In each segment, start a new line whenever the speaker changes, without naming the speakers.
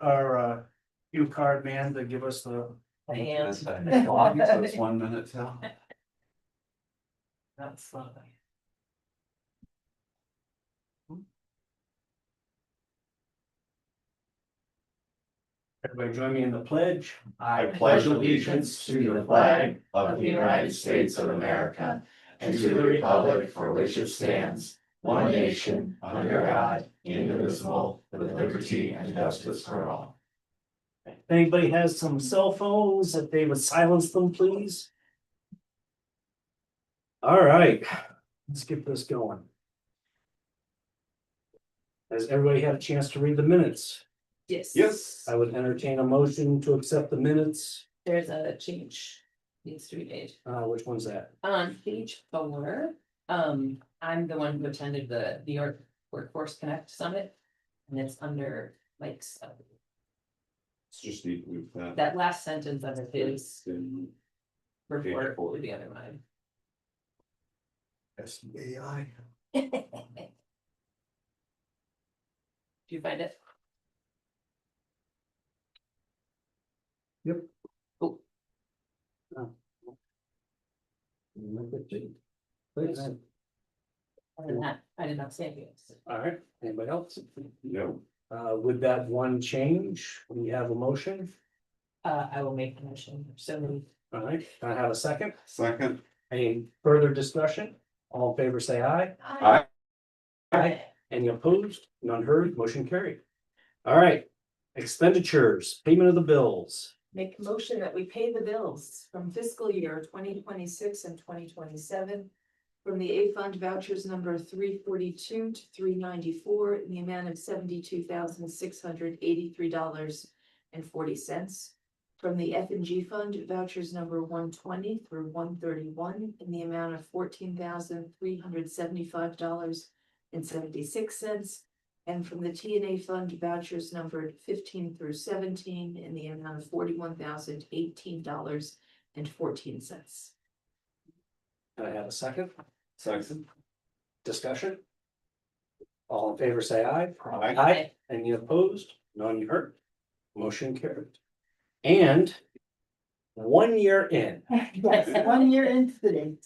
our cue card man to give us the.
And
So it's 1 minute till.
that's fine.
Everybody join me in the pledge.
I pledge allegiance to the flag of the United States of America and to the republic for which it stands, one nation, under God, indivisible, with liberty and justice for all.
If anybody has some cell phones, if they would silence them, please. All right, let's get this going. Has everybody had a chance to read the minutes?
Yes.
Yes.
I would entertain a motion to accept the minutes.
There's a change needs to be made.
Which one's that?
On page 4, I'm the one who attended the New York Workforce Connect Summit. And it's under Mike's,
It's just need to move that.
that last sentence of it is
Then
report for the other line.
SBAI.
Do you find it?
Yep.
Oh.
Please.
Other than that, I did not say anything else.
All right, anybody else?
No.
With that one change, we have a motion.
I will make the motion, so
All right, can I have a second?
Second.
Any further discussion? All in favor, say aye.
Aye.
Aye. Any opposed? None heard, motion carried. All right, expenditures, payment of the bills.
Make a motion that we pay the bills from fiscal year 2026 and 2027 from the A Fund vouchers number 342 to 394 in the amount of $72,683.40. From the F and G Fund vouchers number 120 through 131 in the amount of $14,375.76. And from the T and A Fund vouchers numbered 15 through 17 in the amount of $41,018.14.
Can I have a second?
Second.
Discussion? All in favor, say aye.
Aye.
Aye. Any opposed? None heard. Motion carried. And 1 year in,
Yes, 1 year into the date.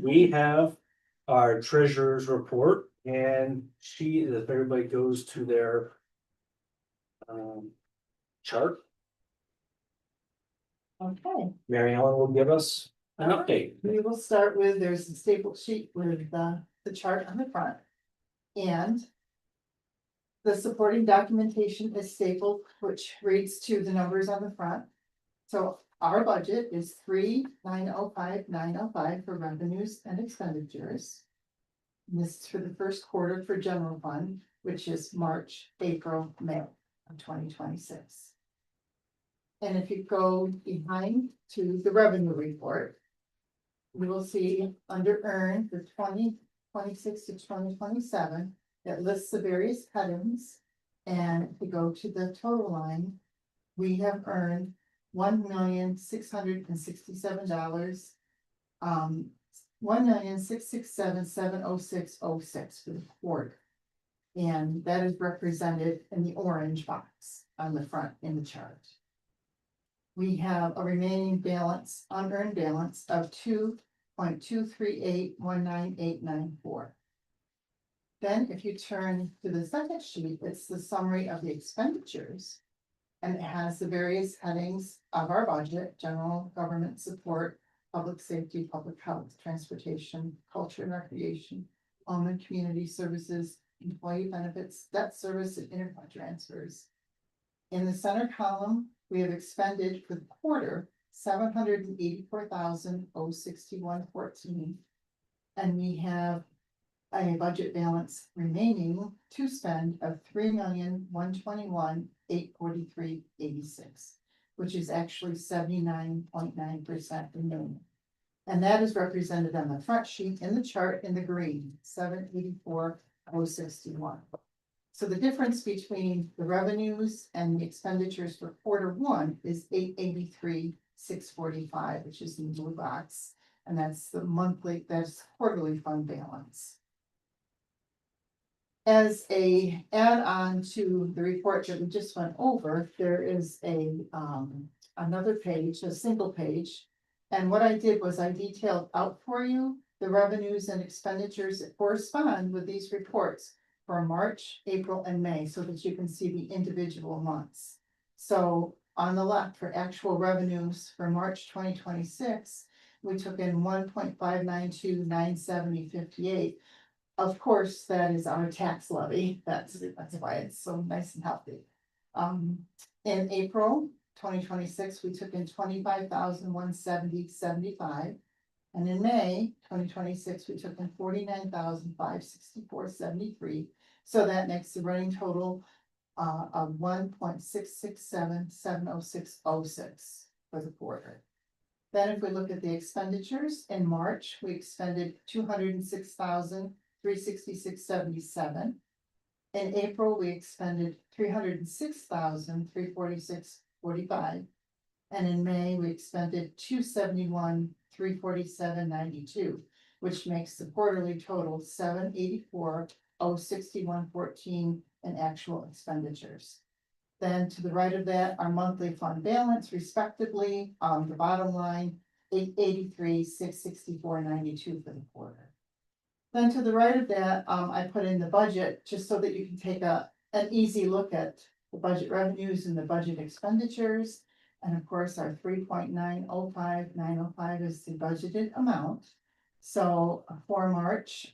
we have our treasurer's report, and if everybody goes to their chart,
Okay,
Mary Ellen will give us an update.
we will start with, there's a staple sheet with the chart on the front. And the supporting documentation is stapled, which reads to the numbers on the front. So our budget is 3,905,905 for revenues and expenditures. And this is for the first quarter for general fund, which is March, April, May of 2026. And if you go behind to the revenue report, you will see under earned for 2026 to 2027, that lists the various headings. And if you go to the total line, we have earned $1,667,000. $1,667,706.06 for the quarter. And that is represented in the orange box on the front in the chart. We have a remaining balance, unearned balance of $2,238,19894. Then if you turn to the second sheet, it's the summary of the expenditures. And it has the various headings of our budget: general government support, public safety, public health, transportation, culture and recreation, home and community services, employee benefits, debt service, and interfund transfers. In the center column, we have expended for the quarter $784,061.14. And we have a budget balance remaining to spend of $3,121,843.86, which is actually 79.9% remaining. And that is represented on the front sheet in the chart in the green, 784,061. So the difference between the revenues and the expenditures for quarter one is 883,645, which is in the blue box. And that's the monthly, that's quarterly fund balance. As a add-on to the report that we just went over, there is another page, a single page. And what I did was I detailed out for you the revenues and expenditures that correspond with these reports for March, April, and May, so that you can see the individual months. So on the left, for actual revenues for March 2026, we took in 1.592,970.58. Of course, that is our tax levy. That's why it's so nice and healthy. In April 2026, we took in 25,170.75. And in May 2026, we took in 49,564.73. So that makes the running total of 1.667,706.06 for the quarter. Then if we look at the expenditures, in March, we expended 206,366.77. In April, we expended 306,346.45. And in May, we expended 271,347.92, which makes the quarterly total 784,061.14 in actual expenditures. Then to the right of that, our monthly fund balance respectively, the bottom line, 883,664.92 for the quarter. Then to the right of that, I put in the budget just so that you can take an easy look at the budget revenues and the budget expenditures. And of course, our 3.905905 is the budgeted amount. So for March,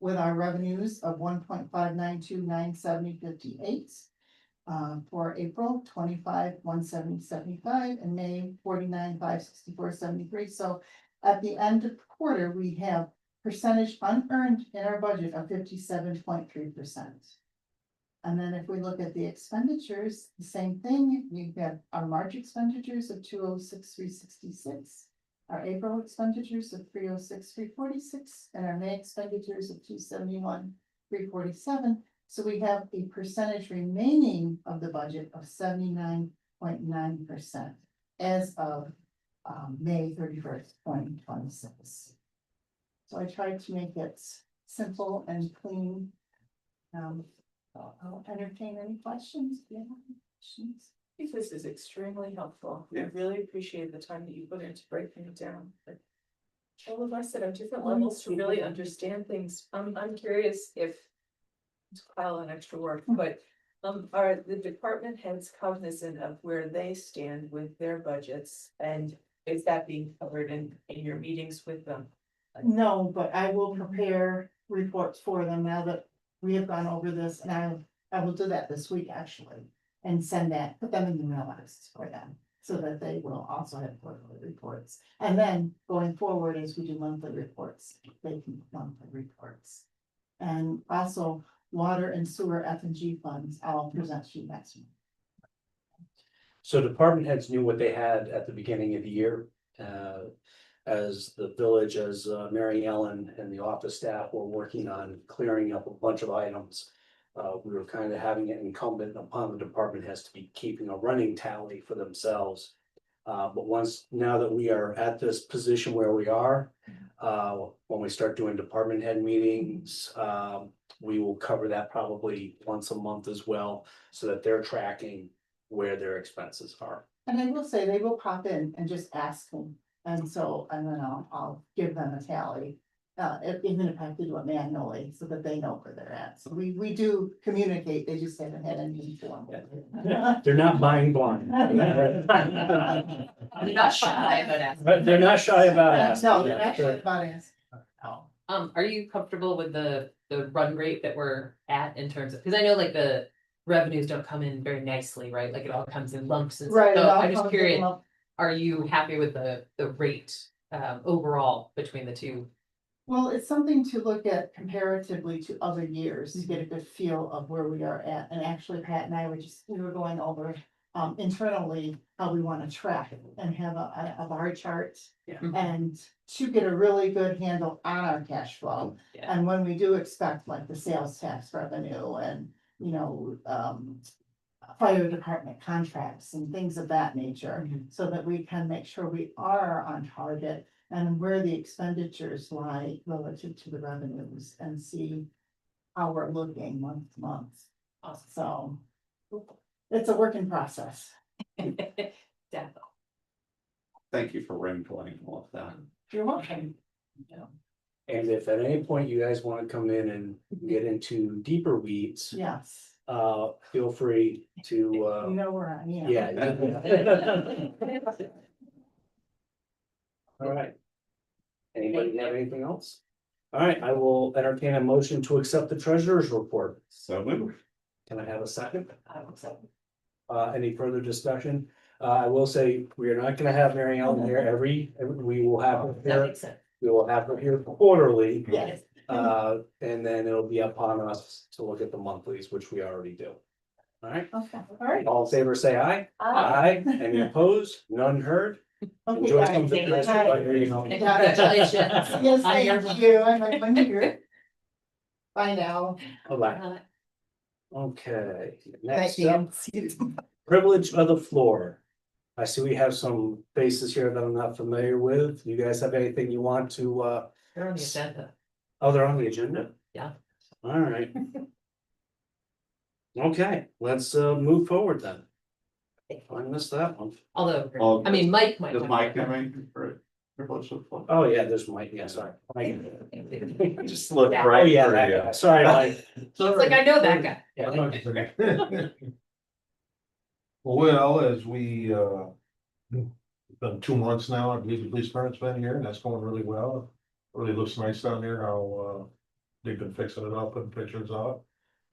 with our revenues of 1.592,970.58. For April, 25,170.75, and May 49,564.73. So at the end of the quarter, we have percentage unearned in our budget of 57.3%. And then if we look at the expenditures, the same thing, we've got our March expenditures of 206,366, our April expenditures of 306,346, and our May expenditures of 271,347. So we have a percentage remaining of the budget of 79.9% as of May 31st, 2026. So I tried to make it simple and clean. I'll entertain any questions. Do you have any questions?
I think this is extremely helpful. I really appreciate the time that you put into breaking it down. But all of us that have different levels to really understand things. I'm curious if it's a pile of extra work, but are the department heads cognizant of where they stand with their budgets? And is that being covered in your meetings with them?
No, but I will prepare reports for them now that we have gone over this, and I will do that this week actually. And put them in the mailbox for them, so that they will also have quarterly reports. And then going forward, as we do monthly reports, they can do monthly reports. And also water and sewer F&G funds, I'll present to you next week.
So department heads knew what they had at the beginning of the year. As the village, as Mary Ellen and the office staff were working on clearing up a bunch of items. We were kind of having it incumbent upon the department heads to be keeping a running tally for themselves. But now that we are at this position where we are, when we start doing department head meetings, we will cover that probably once a month as well, so that they're tracking where their expenses are.
And I will say, they will pop in and just ask them, and then I'll give them a tally. Even if I have to do it manually, so that they know where they're at. So we do communicate, they just haven't had any form.
They're not buying blind.
They're not shy,
But they're not shy about asking.
No, they're actually about asking.
are you comfortable with the run rate that we're at in terms of, because I know like the revenues don't come in very nicely, right? Like it all comes in lumps and stuff.
Right.
So I'm just curious, are you happy with the rate overall between the two?
Well, it's something to look at comparatively to other years to get a good feel of where we are at. And actually, Pat and I we were going over internally how we want to track it and have a bar chart.
Yeah.
And to get a really good handle on our cash flow.
Yeah.
And when we do expect like the sales tax revenue and, fire department contracts and things of that nature, so that we can make sure we are on target and where the expenditures lie relative to the revenues, and see how we're looking month to month,
Awesome.
so. It's a work in process.
Definitely.
Thank you for wrangling all of that.
You're welcome.
And if at any point you guys wanna come in and get into deeper weeds,
Yes,
feel free to,
you know where I am.
yeah. All right. Anybody have anything else? All right, I will entertain a motion to accept the treasurer's report.
So moved.
Can I have a second?
I will say.
Any further discussion? I will say, we are not gonna have Mary Ellen here we will have her
That
here,
makes sense.
we will have her here quarterly.
Yes.
And then it'll be upon us to look at the monthlies, which we already do. All right,
Okay, all right.
all in favor, say aye. Aye. Any opposed? None heard?
Okay,
Enjoy
guys.
some victories.
Congratulations.
Yes, thank you, I'm here. Bye now.
Bye-bye. Okay,
Thank
next
you.
up, privilege of the floor. I see we have some faces here that I'm not familiar with. You guys have anything you want to,
They're on the agenda.
oh, they're on the agenda?
Yeah.
All right. Okay, let's move forward then. I missed that one.
Although, I mean, Mike might.
Does
have-
Mike have anything for privilege of the floor?
Oh, yeah, there's Mike, yeah, sorry. Mike.
Just look
Yeah.
Oh,
right
yeah,
for
that
you.
guy. Sorry, Mike.
It's like I know that guy.
Yeah.
Well, as we, been 2 months now, I believe the police department's been here, and that's going really well. Really looks nice down there, how, they've been fixing it up, putting pictures up.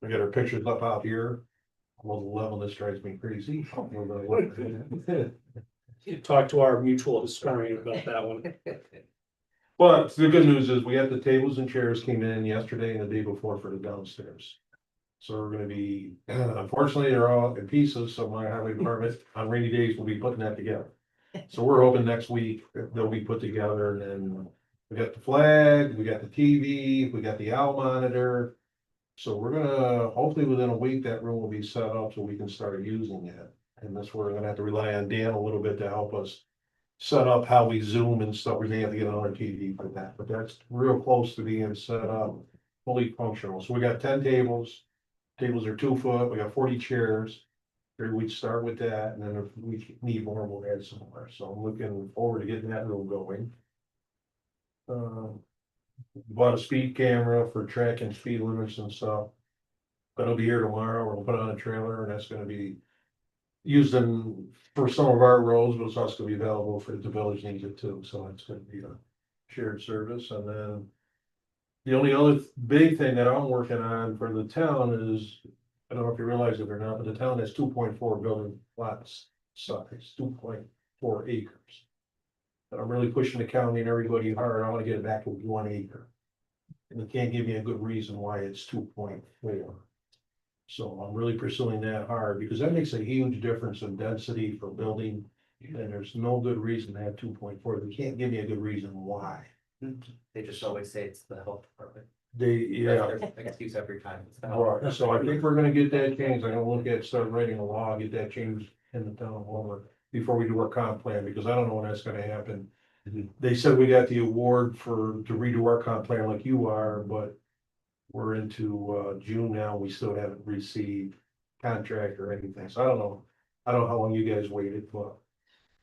We got our pictures up out here. Well, the level, this drives me crazy.
Talk to our mutual historian about that one.
But the good news is we had the tables and chairs came in yesterday and the day before for the downstairs. So we're gonna be, unfortunately, they're all in pieces, so my highway department on rainy days will be putting that together. So we're hoping next week they'll be put together and then we got the flag, we got the TV, we got the owl monitor. So we're gonna, hopefully within a week, that room will be set up so we can start using it. And that's where we're gonna have to rely on Dan a little bit to help us set up how we Zoom and stuff. We may have to get another TV for that, but that's real close to being set up, fully functional. So we got 10 tables. Tables are 2 foot, we got 40 chairs. Figured we'd start with that, and then if we need more, we'll add some more. So I'm looking forward to getting that room going. Bought a speed camera for tracking speed limits and stuff. That'll be here tomorrow. We'll put it on a trailer, and that's gonna be used for some of our roads, but it's also gonna be available for the village needs it too, so it's gonna be a shared service, and then. The only other big thing that I'm working on for the town is, I don't know if you realize it or not, but the town has 2.4 building lots size, 2.4 acres. And I'm really pushing the county and everybody hard, I wanna get it back to 1 acre. And they can't give me a good reason why it's 2.4. So I'm really pursuing that hard, because that makes a huge difference in density for building. And there's no good reason to have 2.4, they can't give me a good reason why.
They just always say it's the health department.
Yeah.
That's their excuse every time. It's the
All
health
right, so I think we're gonna get that changed. I'm gonna look at, start writing a law, get that changed in the town hall before we do our comp plan, because I don't know when that's gonna happen. They said we got the award to redo our comp plan like you are, but we're into, June now. We still haven't received contract or anything. So I don't know. I don't know how long you guys waited, but,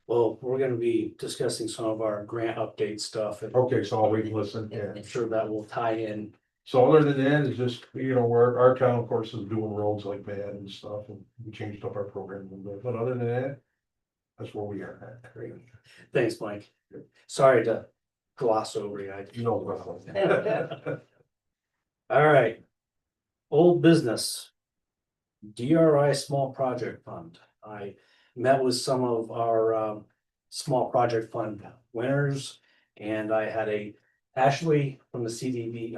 Well, we're gonna be discussing some of our grant update stuff, and
okay, so I'll wait and listen, yeah.
I'm sure that will tie in.
So other than that, it's just, our town, of course, is doing roads like mad and stuff, and we changed up our program a little bit, but other than that, that's where we are at.
Great. Thanks, Mike. Sorry to gloss over you.
No problem.
All right. Old business. DRI Small Project Fund. I met with some of our small project fund winners. And I had Ashley from the CDB,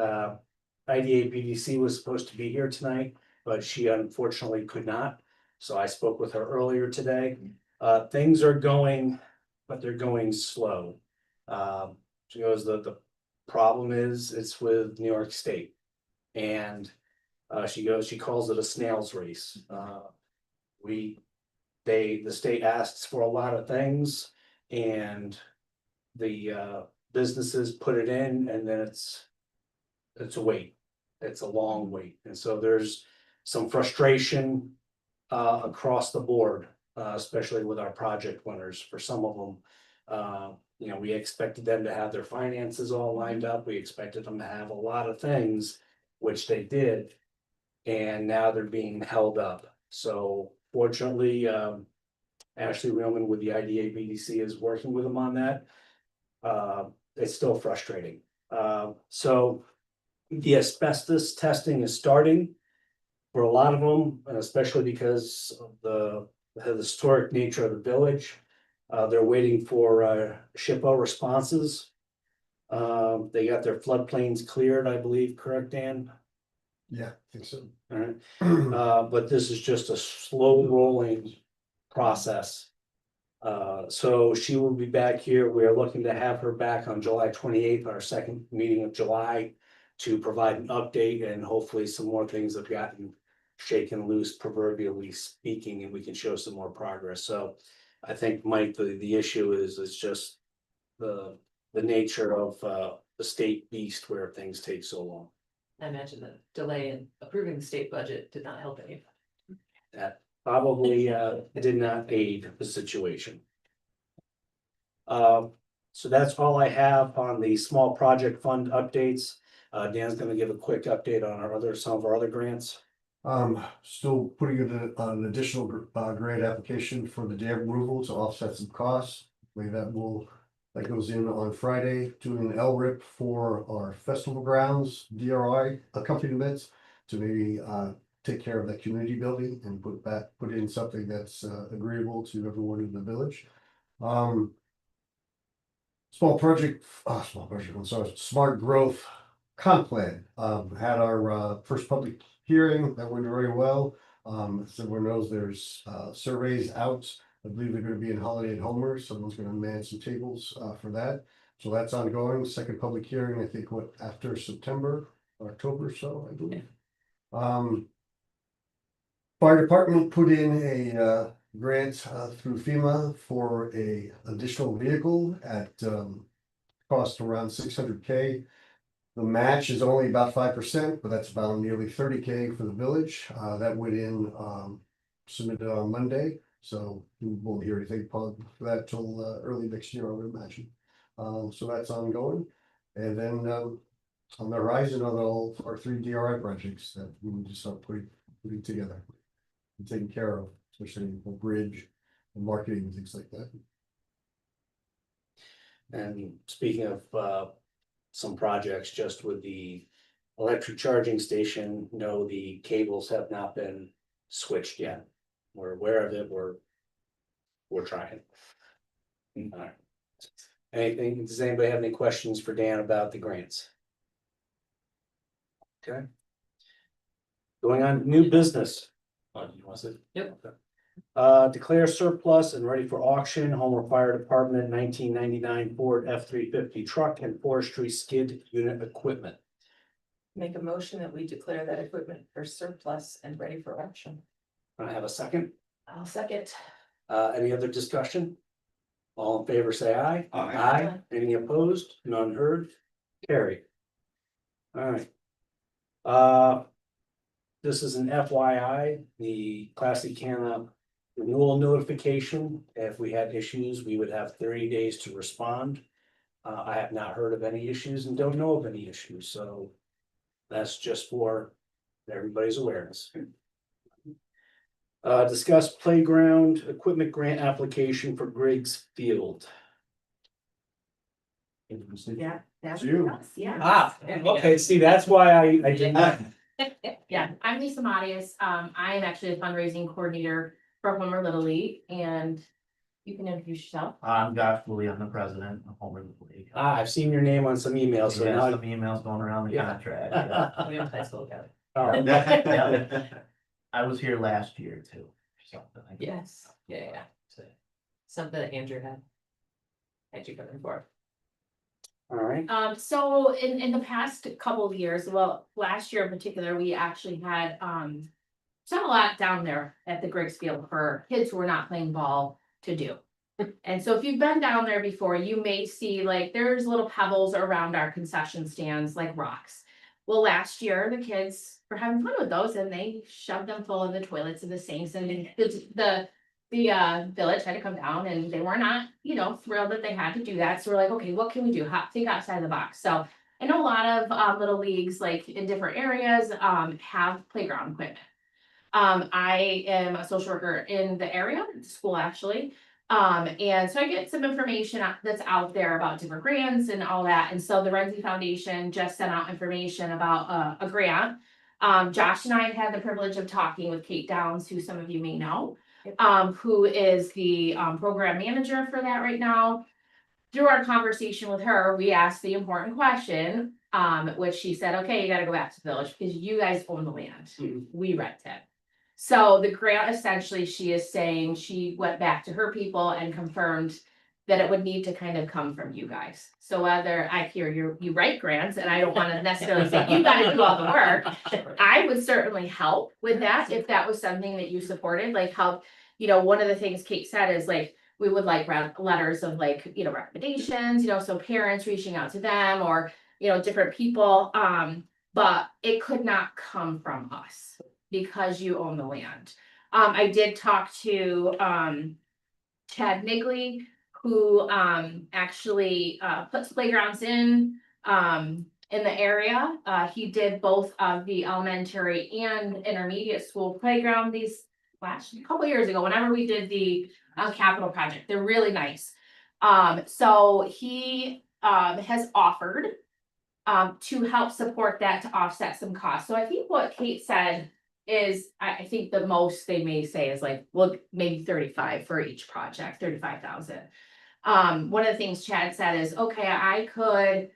IDA BDC was supposed to be here tonight, but she unfortunately could not. So I spoke with her earlier today. Things are going, but they're going slow. She goes, the problem is it's with New York State. And she calls it a snail's race. The state asks for a lot of things and the businesses put it in and then it's a wait. it's a long wait. And so there's some frustration across the board, especially with our project winners. For some of them, you know, we expected them to have their finances all lined up. We expected them to have a lot of things, which they did. And now they're being held up. So fortunately, Ashley Reelman with the IDA BDC is working with them on that. It's still frustrating. So the asbestos testing is starting for a lot of them, and especially because of the historic nature of the village. They're waiting for SHPO responses. They got their floodplains cleared, I believe, correct, Dan?
Yeah, I think so.
All right. But this is just a slow rolling process. So she will be back here. We are looking to have her back on July 28th, our second meeting of July, to provide an update, and hopefully some more things have gotten shaken loose, proverbially speaking, and we can show some more progress. So I think, Mike, the issue is just the nature of the state beast where things take so long.
I imagine the delay in approving the state budget did not help any.
That probably did not aid the situation. So that's all I have on the small project fund updates. Dan's gonna give a quick update on some of our other grants.
Still putting in an additional grant application for the dam removal to offset some costs. Maybe that goes in on Friday, doing an LRIP for our festival grounds, DRI accompaniments, to maybe take care of that community building and put in something that's agreeable to everyone in the village. I'm sorry, smart growth comp plan. Had our first public hearing that went very well. As everyone knows, there's surveys out. I believe they're gonna be in Holiday and Homer. Someone's gonna man some tables for that. So that's ongoing. Second public hearing, I think, after September, October, so I believe. Fire department put in a grant through FEMA for a additional vehicle at cost around 600K. The match is only about 5%, but that's about nearly 30K for the village. That went in submitted on Monday, so we won't hear anything for that till early next year, I would imagine. So that's ongoing. And then on the horizon are all our 3 DRI projects that we need to start putting together and taking care of, especially the bridge and marketing and things like that.
And speaking of some projects, just with the electric charging station, no, the cables have not been switched yet. We're aware of it, we're trying. All right. Does anybody have any questions for Dan about the grants? Okay. Going on to new business. Oh, you want to say?
Yep.
Okay. Declare surplus and ready for auction, Homer Fire Department 1999 Ford F-350 truck and forestry skid unit equipment.
Make a motion that we declare that equipment for surplus and ready for auction.
I have a second.
I'll second.
Any other discussion? All in favor, say aye.
Aye.
Aye. Any opposed? None heard? Carry. All right. This is an FYI, the Classicana renewal notification. If we had issues, we would have 30 days to respond. I have not heard of any issues and don't know of any issues, so that's just for everybody's awareness. Discuss playground equipment grant application for Griggs Field.
Yeah.
It's you.
Ah, okay, see, that's why I did not.
Yeah, I'm Lisa Matias. I am actually a fundraising coordinator for Homer Little League, and you can introduce yourself.
I'm Josh Woolley, I'm the president of Homer Little League.
I've seen your name on some emails, so
Yeah,
now.
some emails going around the
Yeah.
contract. Yeah.
We have high school together.
All right.
Yeah. I was here last year too. Something like that.
Yes, yeah. Something that Andrew had you coming for.
All right.
So in the past couple of years, well, last year in particular, we actually had done a lot down there at the Griggs Field for kids who were not playing ball to do. And so if you've been down there before, you may see like there's little pebbles around our concession stands, like rocks. Well, last year, the kids were having fun with those and they shoved them full of the toilets and the sinks and the village had to come down and they were not, thrilled that they had to do that. So we're like, okay, what can we do? Think outside the box. So I know a lot of little leagues, like in different areas, have playground equipment. I am a social worker in the area, school actually. And so I get some information that's out there about different grants and all that. And so the Renzi Foundation just sent out information about a grant. Josh and I had the privilege of talking with Kate Downs, who some of you may know, who is the program manager for that right now. Through our conversation with her, we asked the important question, which she said, okay, you gotta go back to the village because you guys own the land. We rent it. So the grant, essentially, she is saying she went back to her people and confirmed that it would need to kind of come from you guys. So whether I hear you write grants, and I don't want to necessarily say you gotta do all the work, I would certainly help with that if that was something that you supported, like help. One of the things Kate said is like, we would like letters of like, recommendations, so parents reaching out to them or, different people. But it could not come from us because you own the land. I did talk to Chad Nigley, who actually puts playgrounds in the area. He did both of the elementary and intermediate school playground these last couple years ago, whenever we did the capital project. They're really nice. So he has offered to help support that to offset some costs. So I think what Kate said is, I think the most they may say is like, well, maybe 35 for each project, 35,000. One of the things Chad said is, okay, I could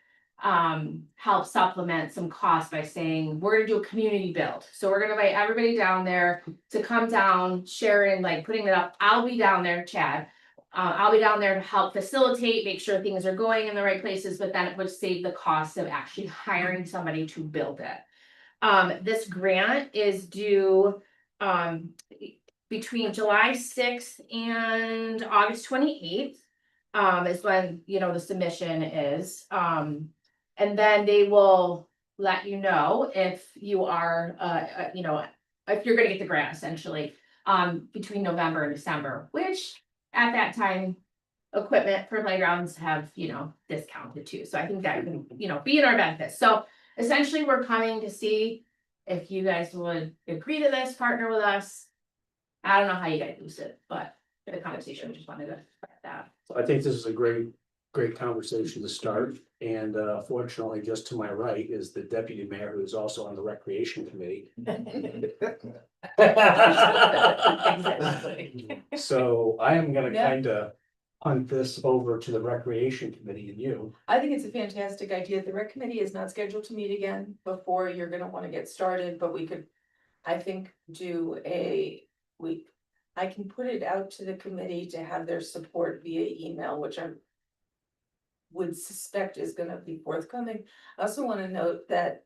help supplement some costs by saying, we're gonna do a community build. So we're gonna invite everybody down there to come down, sharing, like putting it up. I'll be down there, Chad. I'll be down there to help facilitate, make sure things are going in the right places, but then it would save the cost of actually hiring somebody to build it. This grant is due between July 6th and August 28th. Is when, the submission is. And then they will let you know if you are, if you're gonna get the grant essentially, between November and December, which at that time, equipment for playgrounds have, discounted too. So I think that can, be in our benefit. So essentially, we're coming to see if you guys would agree to this, partner with us. I don't know how you guys use it, but for the conversation, we just wanted to start that.
I think this is a great conversation to start. And fortunately, just to my right is the deputy mayor, who is also on the recreation committee. So I am gonna kind of punt this over to the recreation committee and you.
I think it's a fantastic idea. The rec committee is not scheduled to meet again before you're gonna wanna get started, but we could, I think, I can put it out to the committee to have their support via email, which I would suspect is gonna be forthcoming. I also wanna note that,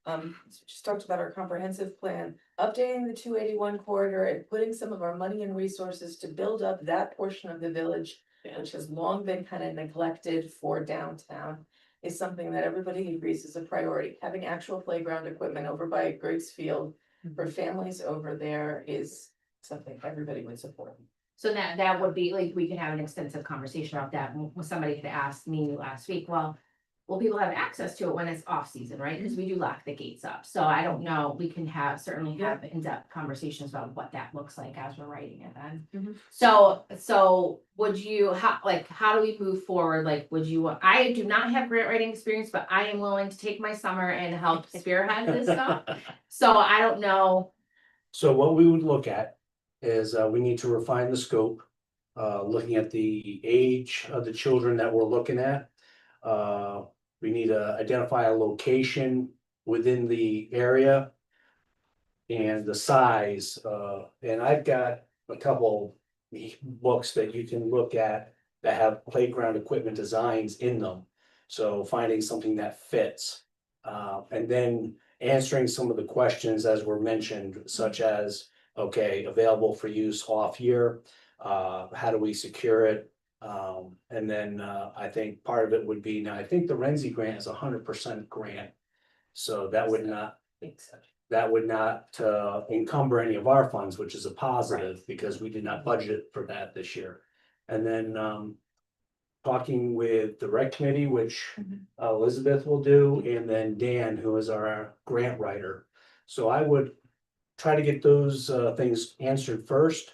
we just talked about our comprehensive plan, updating the 281 corridor and putting some of our money and resources to build up that portion of the village, which has long been kind of neglected for downtown, is something that everybody agrees is a priority. Having actual playground equipment over by Griggs Field for families over there is something everybody would support.
So that would be like, we could have an extensive conversation about that. When somebody had asked me last week, well, will people have access to it when it's off season, right? Because we do lock the gates up. So I don't know, we can certainly have in-depth conversations about what that looks like as we're writing it then. So would you, how do we move forward? Like, I do not have grant writing experience, but I am willing to take my summer and help spearhead this stuff. So I don't know.
So what we would look at is we need to refine the scope, looking at the age of the children that we're looking at. We need to identify a location within the area and the size. And I've got a couple books that you can look at that have playground equipment designs in them. So finding something that fits, and then answering some of the questions as were mentioned, such as, okay, available for use off year, how do we secure it? And then I think part of it would be, now I think the Renzi grant is 100% grant. So that would not,
Think so.
that would not encumber any of our funds, which is a positive because we did not budget for that this year. And then talking with the rec committee, which Elizabeth will do, and then Dan, who is our grant writer. So I would try to get those things answered first.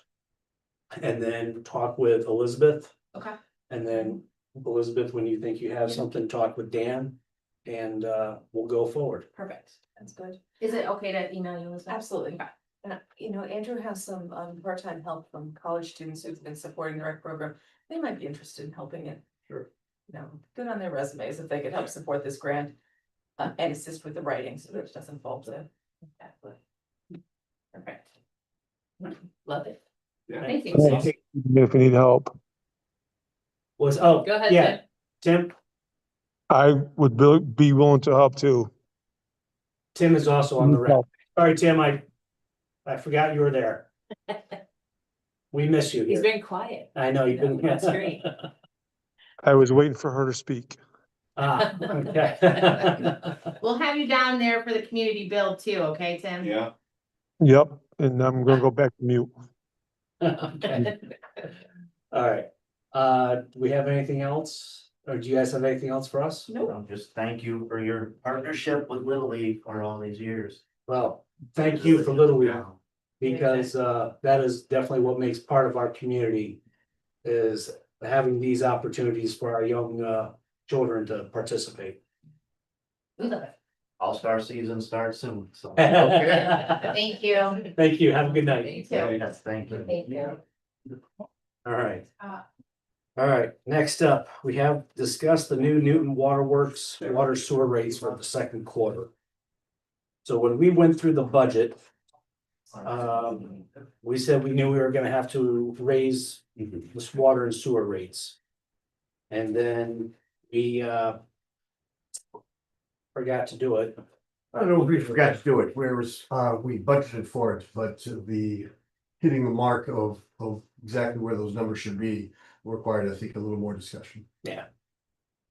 And then talk with Elizabeth.
Okay.
And then Elizabeth, when you think you have something, talk with Dan. And we'll go forward.
Perfect.
That's good.
Is it okay to email you? Elizabeth?
Absolutely.
Okay.
And you know, Andrew has some part-time help from college students who've been supporting the rec program. They might be interested in helping it.
Sure.
You know, good on their resumes if they could help support this grant. And assist with the writing so that it doesn't fall to.
Exactly. Perfect. Love it.
Yeah.
Thank you.
If we need help,
Was,
Go ahead,
yeah,
Tim.
Tim,
I would be willing to help too.
Tim is also on the rep. Sorry, Tim, I forgot you were there. We miss you
He's
here.
very quiet.
I know you've been.
That's great.
I was waiting for her to speak.
Ah, okay.
We'll have you down there for the community build too, okay, Tim?
Yeah.
Yep, and I'm gonna go back to mute.
Okay. All right, do we have anything else, or do you guys have anything else for us?
Well, just thank you for your partnership with Little League for all these years.
Well, thank you for Little League, because that is definitely what makes part of our community. Is having these opportunities for our young children to participate.
All-star season starts soon, so.
Thank you.
Thank you, have a good night.
Thank you.
Yes, thank you.
Thank you.
All right.
Uh.
All right, next up, we have discussed the new Newton Waterworks water sewer rates for the second quarter. So when we went through the budget, we said we knew we were gonna have to raise this water and sewer rates. And then we forgot to do it.
I don't know if we forgot to do it, whereas we budgeted for it, but the hitting the mark of exactly where those numbers should be required, I think, a little more discussion.
Yeah.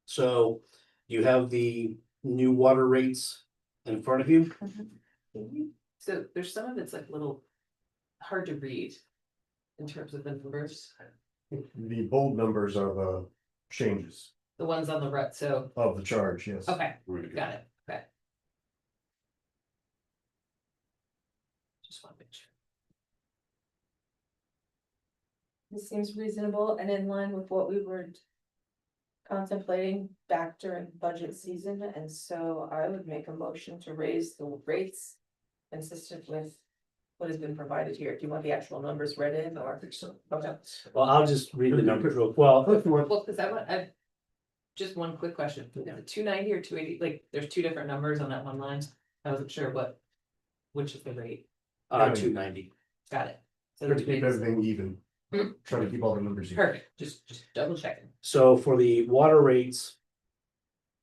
So you have the new water rates in front of you.
So there's some of it's like a little hard to read in terms of the numbers,
The bold numbers are the changes
the ones on the right, so,
of the charge, yes.
okay, got it, okay. Just want to make sure.
This seems reasonable and in line with what we were contemplating back during budget season, and so I would make a motion to raise the rates consistent with what has been provided here. Do you want the actual numbers read in or?
I think so.
Okay.
Well, I'll just read the numbers real well.
Well, cause I just one quick question, 290 or 280, like, there's two different numbers on that one line, I wasn't sure which is the rate,
290.
got it. So
Try to
there's
keep
maybe-
everything even. Try to keep all the numbers even.
Perfect, just double checking.
So for the water rates,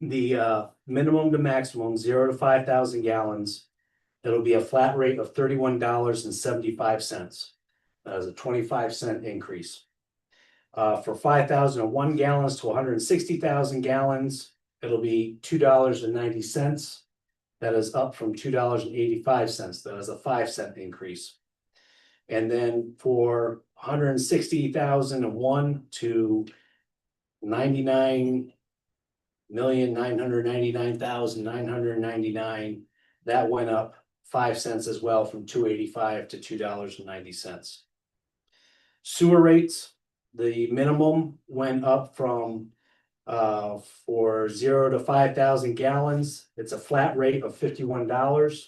the minimum to maximum, 0 to 5,000 gallons, it'll be a flat rate of $31.75. That is a 25-cent increase. For 5,001 gallons to 160,000 gallons, it'll be $2.90. That is up from $2.85. That is a 5-cent increase. And then for 160,001 to 99,999,999, that went up 5 cents as well, from $2.85 to $2.90. Sewer rates, the minimum went up from for 0 to 5,000 gallons, it's a flat rate of $51.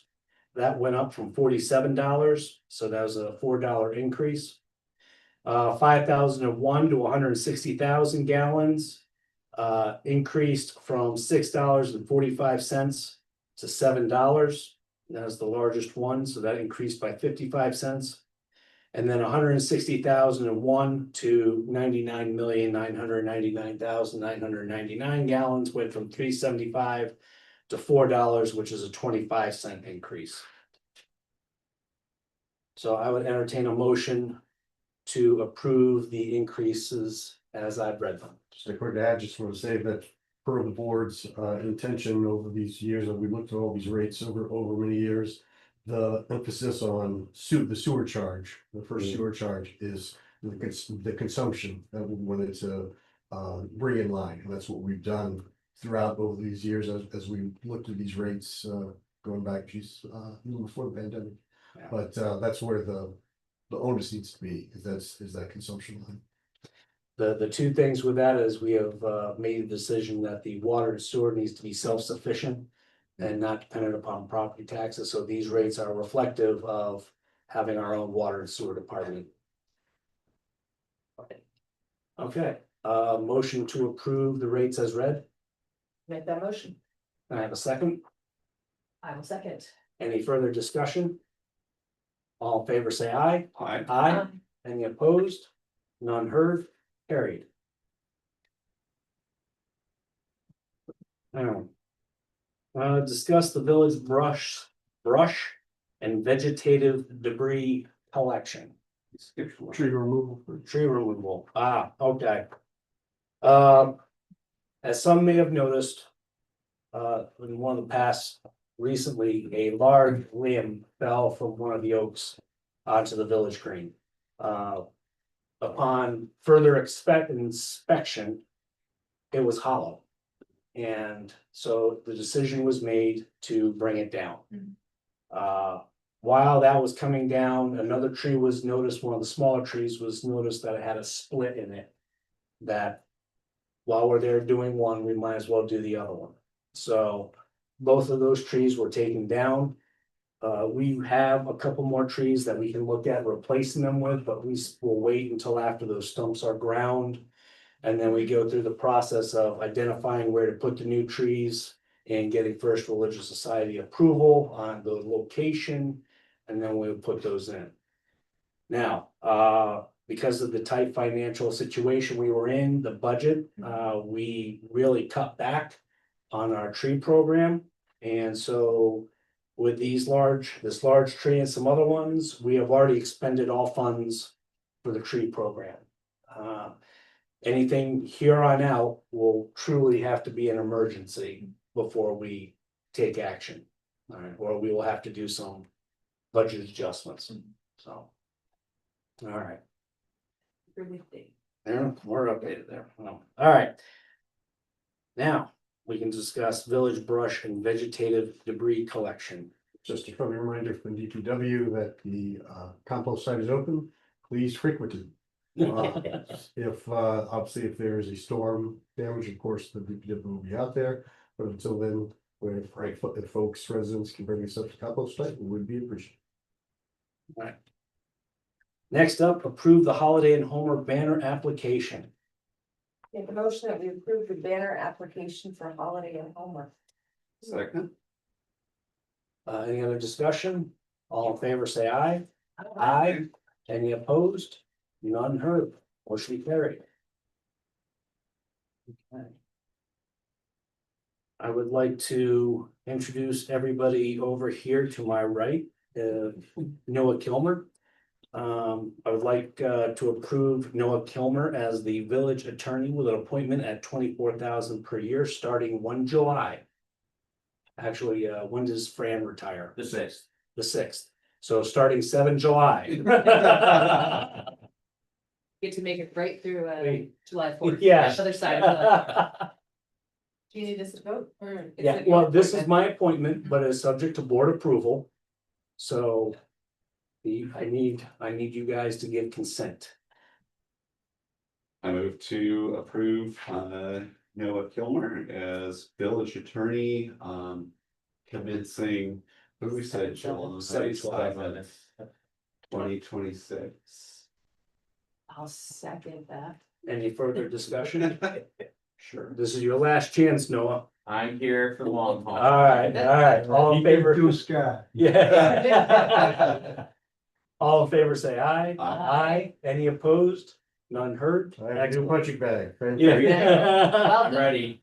That went up from $47, so that was a $4 increase. 5,001 to 160,000 gallons increased from $6.45 to $7. That was the largest one, so that increased by 55 cents. And then 160,001 to 99,999,999 gallons went from $3.75 to $4, which is a 25-cent increase. So I would entertain a motion to approve the increases as I've read them.
Just a quick add, just want to say that per the board's intention over these years, and we looked at all these rates over many years. The emphasis on the sewer charge, the first sewer charge is the consumption that we wanted to bring in line, and that's what we've done throughout over these years as we looked at these rates going back, even before the pandemic.
Yeah.
But that's where the onus needs to be, is that consumption line.
The two things with that is we have made a decision that the water and sewer needs to be self-sufficient and not dependent upon property taxes, so these rates are reflective of having our own water and sewer department. Okay, motion to approve the rates as read.
Make that motion.
Can I have a second?
I will second.
Any further discussion? All in favor, say aye.
Aye.
Aye. Any opposed? None heard, carried. Discuss the village brush and vegetative debris collection.
Tree removal.
Tree removal, okay. As some may have noticed, in one of the past, recently, a large limb fell from one of the oaks onto the village green. Upon further inspection, it was hollow. And so the decision was made to bring it down. While that was coming down, another tree was noticed, one of the smaller trees was noticed that it had a split in it. That while we're there doing one, we might as well do the other one. So both of those trees were taken down. We have a couple more trees that we can look at replacing them with, but we will wait until after those stumps are ground. And then we go through the process of identifying where to put the new trees and getting First Religious Society approval on the location. And then we'll put those in. Now, because of the tight financial situation we were in, the budget, we really cut back on our tree program. And so with this large tree and some other ones, we have already expended all funds for the tree program. Anything here on out will truly have to be an emergency before we take action. All right, or we will have to do some budget adjustments, so. All right. There, we're updated there. All right. Now, we can discuss village brush and vegetative debris collection.
Just a friendly reminder from DPW that the compost site is open, please frequent it. If obviously if there is a storm damage, of course, the DPW will be out there, but until then, if folks, residents can bring us up to compost site, it would be appreciated.
All right. Next up, approve the Holiday and Homer banner application.
Make a motion that we approve the banner application for Holiday and Homer.
Second.
Any other discussion? All in favor, say aye. Aye. Any opposed? None heard. Motion carried. Okay. I would like to introduce everybody over here to my right, Noah Kilmer. I would like to approve Noah Kilmer as the village attorney with an appointment at $24,000 per year, starting 1 July. Actually, when does Fran retire?
The 6th.
The 6th. So starting 7 July.
Get to make it right through July 4th.
Yeah.
Other side of the.
Do you need us to vote? Or is
Yeah,
it your
well, this is
appointment?
my appointment, but it's subject to board approval. So I need you guys to give consent.
I move to approve Noah Kilmer as village attorney, commencing, what did we say, July 7th, 2026.
I'll second that.
Any further discussion?
Sure.
This is your last chance, Noah.
I'm here for the long haul.
All right, all in favor?
To Scott.
Yeah. All in favor, say aye.
Aye.
Any opposed? None heard?
I have a new punching bag.
Yeah.
Well,
Ready.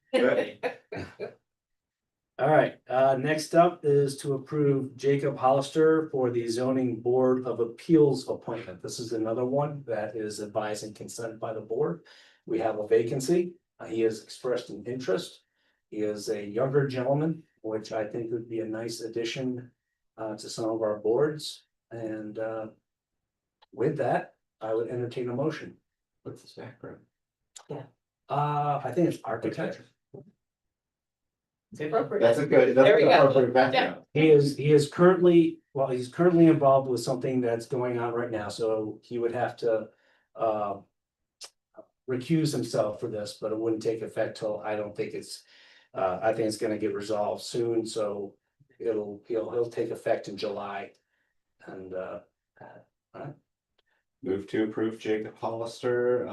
All right, next up is to approve Jacob Hollister for the zoning board of appeals appointment. This is another one that is advised and consent by the board. We have a vacancy. He has expressed an interest. He is a younger gentleman, which I think would be a nice addition to some of our boards. And with that, I would entertain a motion.
What's his background?
I think it's architecture.
That's a good,
There
that's
we
an
go.
appropriate background.
He is currently, well, he's currently involved with something that's going on right now, so he would have to recuse himself for this, but it wouldn't take effect till, I don't think it's, I think it's gonna get resolved soon, so he'll take effect in July. And
Move to approve Jacob Hollister,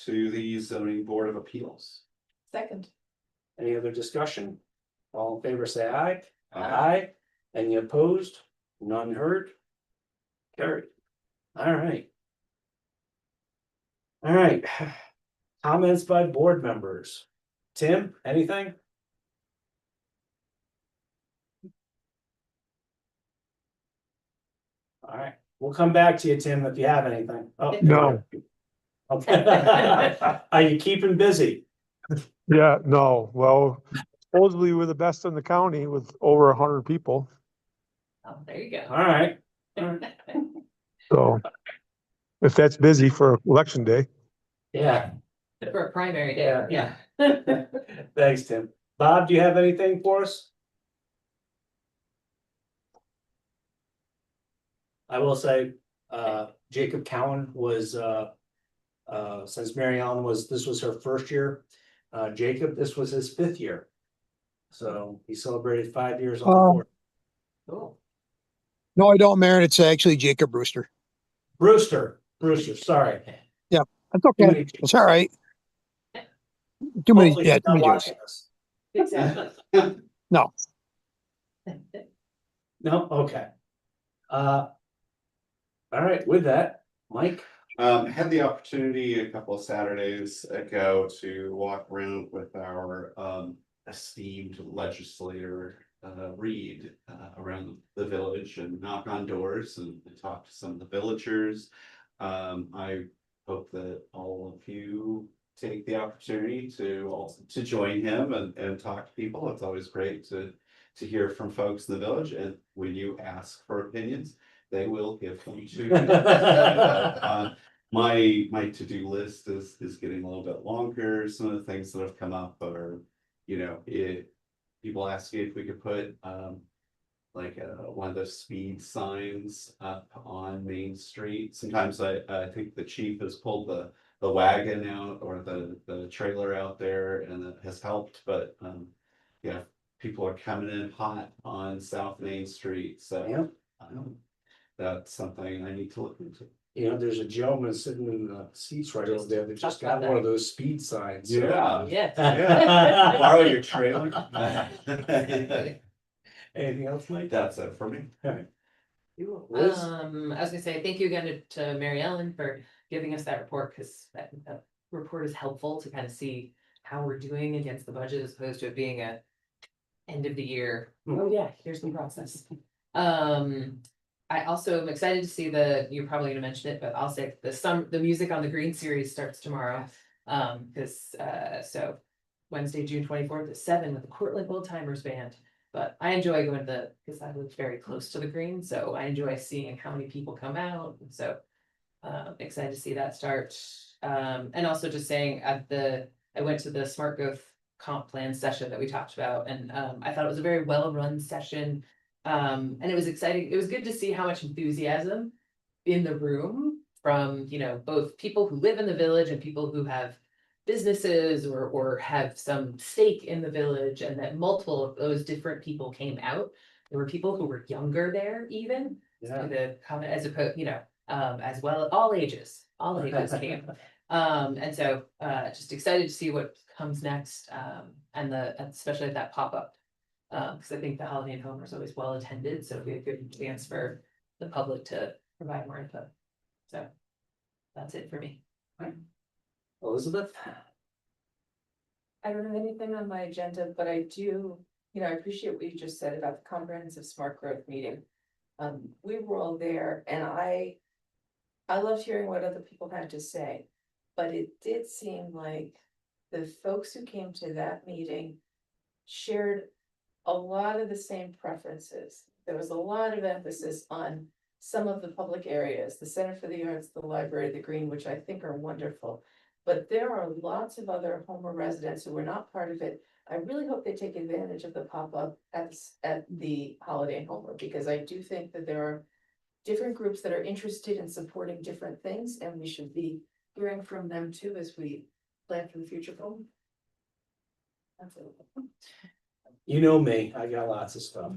to the zoning board of appeals.
Second.
any other discussion? All in favor, say aye.
Aye.
Any opposed? None heard? Carried. All right. All right. Comments by board members. Tim, anything? All right, we'll come back to you, Tim, if you have anything. Oh,
No.
Okay. Are you keeping busy?
Yeah, no, well, supposedly we're the best in the county with over 100 people,
Oh, there you
All
go.
right.
so. If that's busy for election day.
Yeah,
For a primary day,
Yeah.
yeah.
thanks, Tim. Bob, do you have anything for us? I will say, Jacob Cowan was, since Mary Ellen this was her first year. Jacob, this was his 5th year. So he celebrated 5 years on the board.
Cool.
No, I don't, Marin. It's actually Jacob Brewster.
Brewster, sorry.
That's okay. It's all right. Too many,
Hopefully
yeah,
he's
too
not
many Joes.
watching us.
Exactly.
No,
No, okay. All right, with that, Mike.
Had the opportunity a couple of Saturdays ago to walk around with our esteemed legislator, Reed, around the village and knock on doors and talk to some of the villagers. I hope that all of you take the opportunity to join him and talk to people. It's always great to hear from folks in the village, and when you ask for opinions, they will give them to you. My to-do list is getting a little bit longer. Some of the things that have come up are, people asking if we could put like one of those speed signs up on Main Street. Sometimes I think the chief has pulled the wagon out or the trailer out there, and it has helped, but yeah, people are coming in hot on South Main Street, so
Yep.
That's something I need to look into.
There's a gentleman sitting in the seats right over there that just got one of those speed signs. so-
Yeah.
Yes.
Yeah. Borrow your trailer.
Anything else, Mike?
That's it for me.
Liz?
I was gonna say, thank you again to Mary Ellen for giving us that report, because that report is helpful to kind of see how we're doing against the budget, as opposed to it being a end of the year. Oh yeah, here's the process. I also am excited to see you're probably gonna mention it, but I'll say the Music on the Green series starts tomorrow. Because so Wednesday, June 24th at 7 with the Cortland Old Timers Band. But I enjoy going to because I live very close to the green, so I enjoy seeing how many people come out. And so excited to see that start. And also just saying I went to the Smart Growth comp plan session that we talked about, and I thought it was a very well-run session. And it was exciting. It was good to see how much enthusiasm in the room from, both people who live in the village and people who have businesses or have some stake in the village, and that multiple of those different people came out. There were people who were younger there even.
Yeah.
The comment as opposed, as well, all ages came. And so just excited to see what comes next, and especially at that pop-up. Because I think the Holiday and Home is always well attended, so it'd be a good chance for the public to provide more input. So that's it for me.
Elizabeth?
I don't have anything on my agenda, but I do, I appreciate what you just said about the comprehensive smart growth meeting. We were all there, and I loved hearing what other people had to say, but it did seem like the folks who came to that meeting shared a lot of the same preferences. There was a lot of emphasis on some of the public areas, the Center for the Arts, the library, the green, which I think are wonderful. But there are lots of other Homer residents who were not part of it. I really hope they take advantage of the pop-up at the Holiday Homer, because I do think that there are different groups that are interested in supporting different things, and we should be hearing from them too as we plan for the future. That's it.
You know me, I got lots of stuff.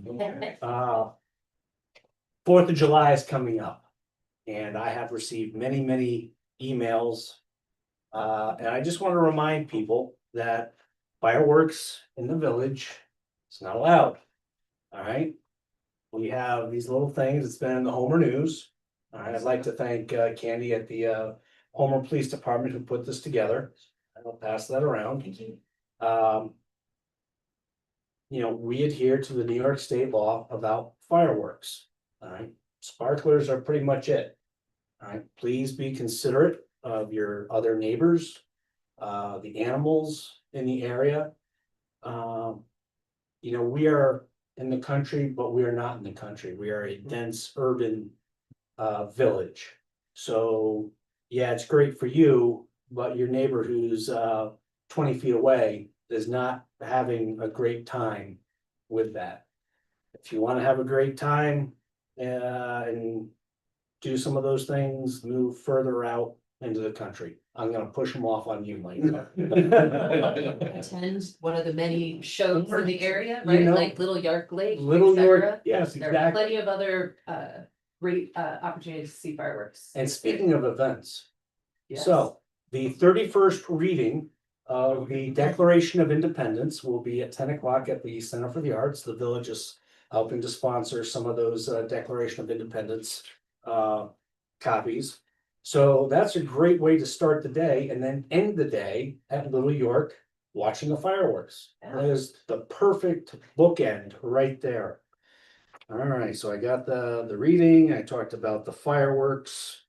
4th of July is coming up. And I have received many, many emails. And I just want to remind people that fireworks in the village is not allowed. All right. We have these little things, it's been in the Homer News. All right, I'd like to thank Candy at the Homer Police Department who put this together. I'll pass that around.
Thank you.
You know, we adhere to the New York State law about fireworks. All right, sparklers are pretty much it. All right, please be considerate of your other neighbors, the animals in the area. You know, we are in the country, but we are not in the country. We are a dense urban village. So, yeah, it's great for you, but your neighbor who's 20 feet away is not having a great time with that. If you want to have a great time and do some of those things, move further out into the country. I'm gonna push them off on you, Mike.
Attend one of the many shows in the area,
You
right,
know,
like Little York Lake.
Little
et
York,
cetera.
yes,
There are
exactly.
plenty of other great opportunities to see fireworks.
And speaking of events,
Yes.
so the 31st reading of the Declaration of Independence will be at 10 o'clock at the Center for the Arts. The village is helping to sponsor some of those Declaration of Independence copies. So that's a great way to start the day and then end the day at Little York watching the fireworks. That is the perfect bookend right there. All right, so I got the reading, I talked about the fireworks.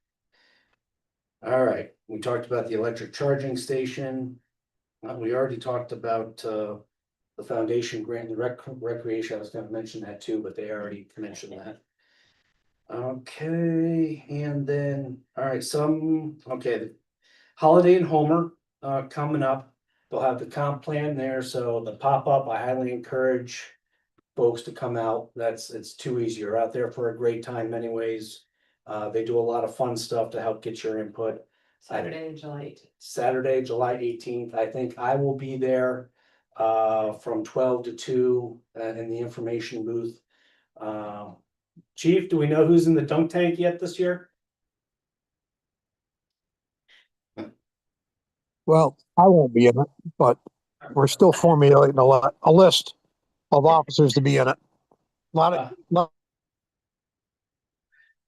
All right, we talked about the electric charging station. We already talked about the foundation grant and recreation. I was gonna mention that too, but they already mentioned that. Okay, and then, all right, the Holiday and Homer coming up. They'll have the comp plan there, so the pop-up, I highly encourage folks to come out. It's too easy. You're out there for a great time anyways. They do a lot of fun stuff to help get your input.
Saturday, July 18th.
Saturday, July 18th. I think I will be there from 12 to 2 in the information booth. Chief, do we know who's in the dunk tank yet this year?
Well, I won't be in it, but we're still formulating a list of officers to be in it. Lot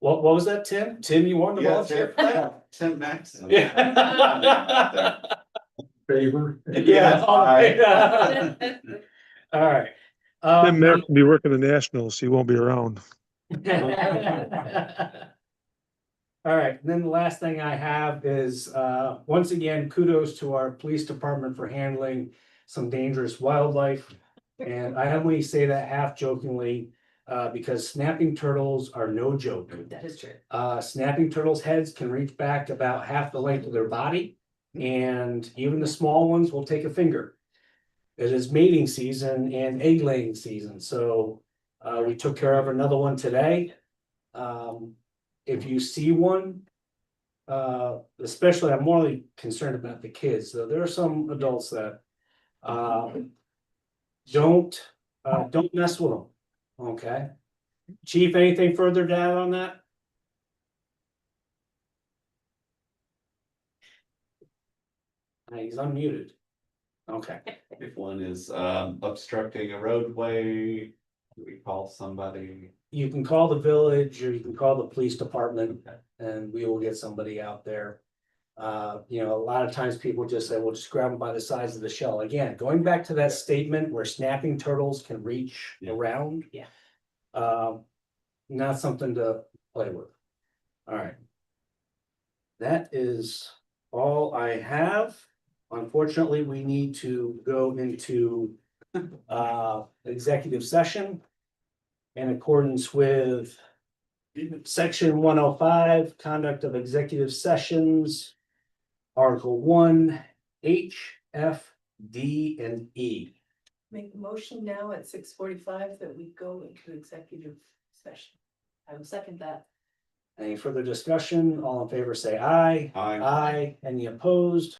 What was that, Tim? Tim, you wanted to volunteer for that?
Tim Maxon.
Yeah.
Favor.
Yeah. All right.
Tim Mack will be working the Nationals. He won't be around.
All right, and then the last thing I have is, once again, kudos to our police department for handling some dangerous wildlife. And I only say that half jokingly, because snapping turtles are no joke.
That is true.
Snapping turtles' heads can reach back about half the length of their body, and even the small ones will take a finger. It is mating season and egg laying season, so we took care of another one today. If you see one, especially I'm more concerned about the kids, though there are some adults that don't mess with them. Okay, Chief, anything further to add on that? He's unmuted. Okay.
If one is obstructing a roadway, do we call somebody?
You can call the village or you can call the police department and we will get somebody out there. You know, a lot of times people just say, well, just grab them by the size of the shell. Again, going back to that statement where snapping turtles can reach around.
Yeah.
Not something to play with. All right. That is all I have. Unfortunately, we need to go into executive session in accordance with section 105, conduct of executive sessions, Article 1, H, F, D, and E.
Make the motion now at 6:45 that we go into executive session.
I will second that.
Any further discussion? All in favor, say aye.
Aye.
Aye. Any opposed?